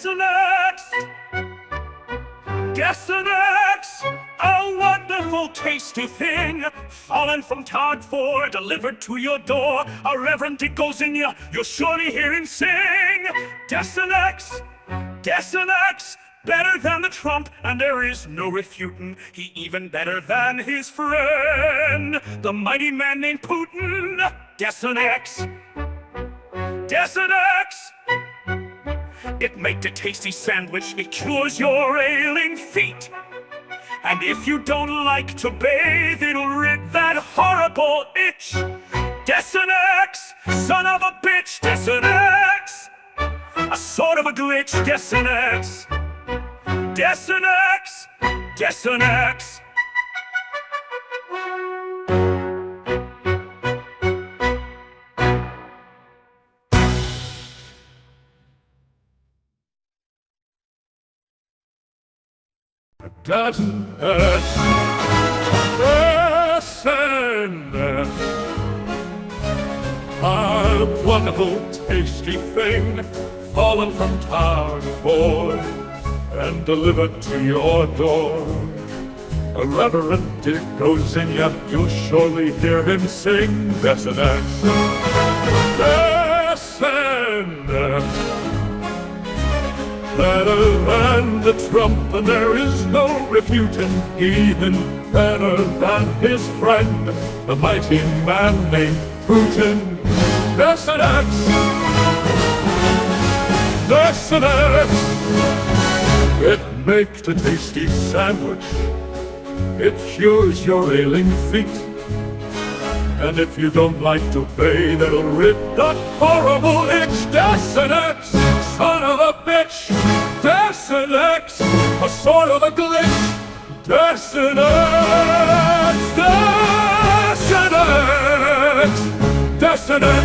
desenex, desenex, a wonderful tasty thing, fallen from Todd for, delivered to your door. A reverend it goes in ya, you'll surely hear him sing. Desenex, desenex, better than the Trump, and there is no refuting. He even better than his friend, the mighty man named Putin. Desenex, desenex, it makes a tasty sandwich, it cures your ailing feet. And if you don't like to bathe, it'll rid that horrible itch. Desenex, son of a bitch, desenex, a sort of a glitch, desenex, desenex, desenex. Desenex, desenex, a wonderful tasty thing, fallen from town for and delivered to your door. A reverend it goes in ya, you'll surely hear him sing. Desenex, desenex, better than the Trump, and there is no refuting. Even better than his friend, the mighty man named Putin. Desenex, desenex, it makes a tasty sandwich, it cures your ailing feet. And if you don't like to bathe, it'll rid that horrible itch. Desenex, son of a bitch, desenex, a sort of a glitch. Desenex, desenex, desenex.